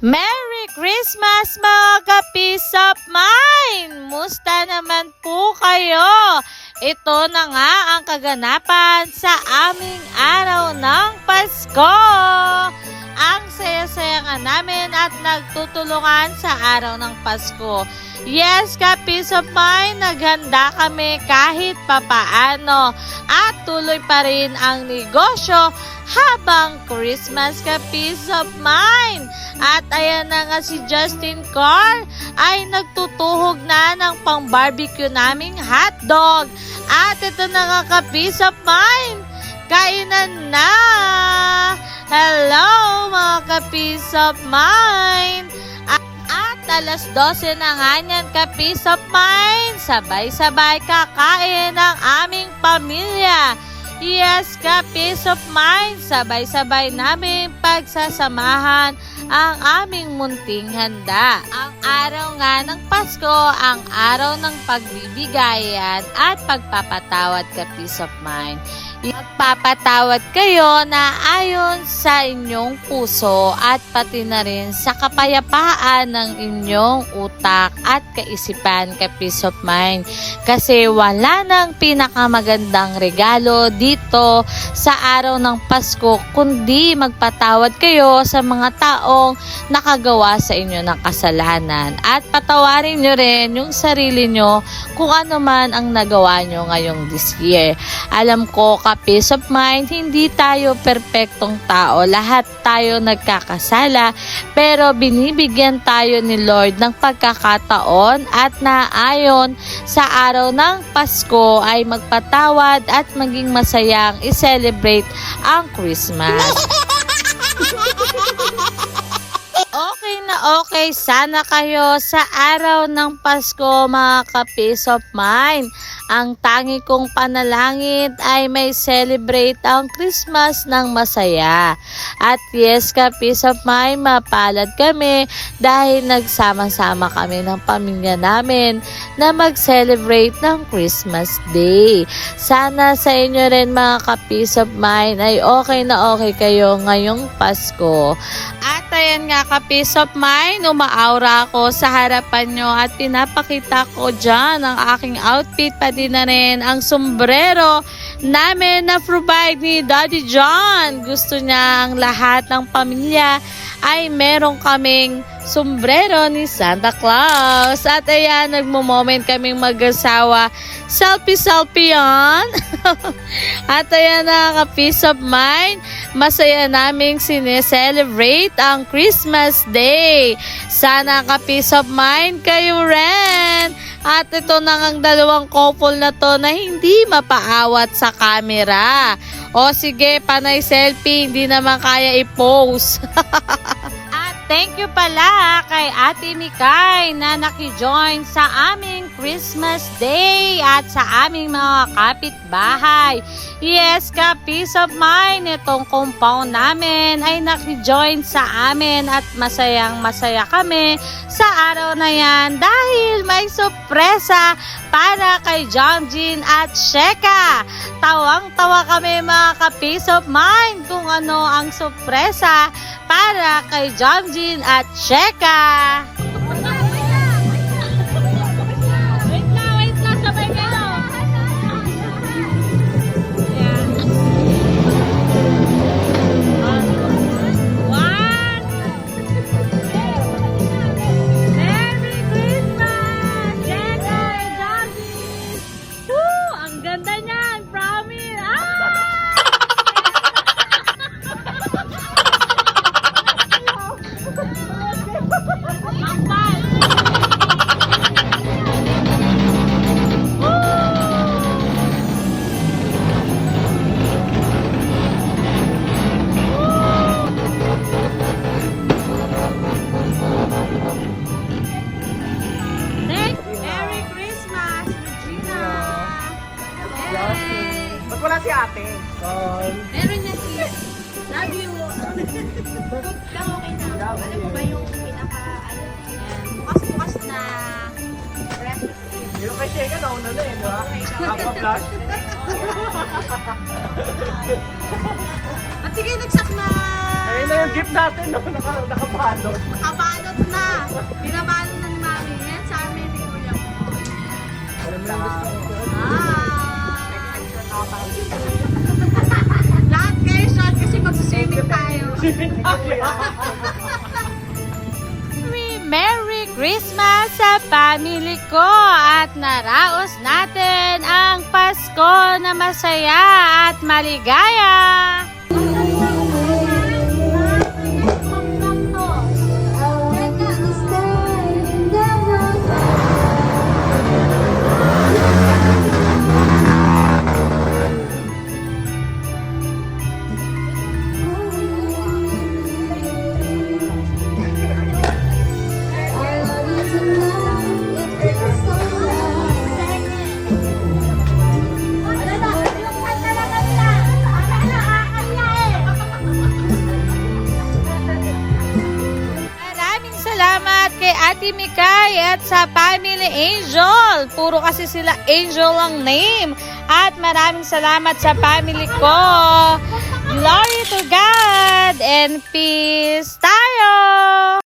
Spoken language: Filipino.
Merry Christmas mga ka-Peace of Mind! Musta naman po kayo? Ito na nga ang kaganapan sa aming araw ng Pasko. Ang saya-saya nga namin at nagtutulungan sa araw ng Pasko. Yes, ka-Peace of Mind, naghanda kami kahit papaano at tuloy pa rin ang negosyo habang Christmas, ka-Peace of Mind. At ayan na nga si Justin Carr ay nagtutuhog na ng pang-barbecue naming hotdog. At ito na nga ka-Peace of Mind, kainan na! Hello mga ka-Peace of Mind! At alas 12 na nga niyan ka-Peace of Mind, sabay-sabay kakain ng aming pamilya. Yes, ka-Peace of Mind, sabay-sabay namin pagsasamahan ang aming munting handa. Ang araw nga ng Pasko, ang araw ng pagbibigayan at pagpapatawad, ka-Peace of Mind. Magpapatawad kayo na ayon sa inyong puso at pati na rin sa kapayapaan ng inyong utak at kaisipan, ka-Peace of Mind. Kasi wala nang pinakamagandang regalo dito sa araw ng Pasko kundi magpatawad kayo sa mga taong nakagawa sa inyo ng kasalanan at patawarin nyo rin yung sarili nyo kung ano man ang nagawa nyo ngayong this year. Alam ko, ka-Peace of Mind, hindi tayo perpektong tao. Lahat tayo nagkakasala, pero binibigyan tayo ni Lord ng pagkakataon at naayon sa araw ng Pasko ay magpatawad at maging masayang i-celebrate ang Christmas. Okay na okay sana kayo sa araw ng Pasko mga ka-Peace of Mind. Ang tangi kong panalangin ay may celebrate ang Christmas ng masaya. At yes, ka-Peace of Mind, mapalad kami dahil nagsama-sama kami ng pamilya namin na mag-celebrate ng Christmas Day. Sana sa inyo rin mga ka-Peace of Mind ay okay na okay kayo ngayong Pasko. At ayan nga ka-Peace of Mind, umaaura ako sa harapan nyo at pinapakita ko dyan ang aking outfit, pati na rin ang sombrero namin na provide ni Daddy John. Gusto niya ang lahat ng pamilya ay meron kaming sombrero ni Santa Claus. At ayan, nagmo-moment kaming mag-asawa. Selfie yan. At ayan na, ka-Peace of Mind, masaya naming sineselebrate ang Christmas Day. Sana, ka-Peace of Mind, kayo rin. At ito na ang dalawang couple na to na hindi mapaawat sa camera. O sige, panay selfie, hindi naman kaya i-post. Thank you pala kay Ate Mikay na nakijoin sa aming Christmas Day at sa aming mga kapitbahay. Yes, ka-Peace of Mind, itong compound namin ay nakijoin sa amin at masayang masaya kami sa araw na yan dahil may sorpresa para kay Jamjin at Sheka. Tawang-tawa kami mga ka-Peace of Mind kung ano ang sorpresa para kay Jamjin at Sheka. Wait lang, sabay kayo. One. Merry Christmas, Sheka and Jamjin. Woo! Ang ganda niyan, promise. Merry Christmas, Regina! Hey! Ba't wala si ate? Meron niya si Love you! Lang okay na. Alam mo ba yung bukas-bukas na recipe? Yung kay Sheka nauna na eh, di ba? Kapag-flash. At sige, nagsak na! Hey, Ayun na yung gift natin, no? Nakabalot. Nakabalot na. Binabalot na ni Mami. Yan sa amin ni Kuya mo. Lahat kayo shot kasi magsiswimming tayo. Merry Christmas sa family ko at naraos natin ang Pasko na masaya at maligaya. Maraming salamat kay Ate Mikay at sa Family Angel. Puro kasi sila Angel ang name. At maraming salamat sa family ko. Glory to God and peace. Tayo!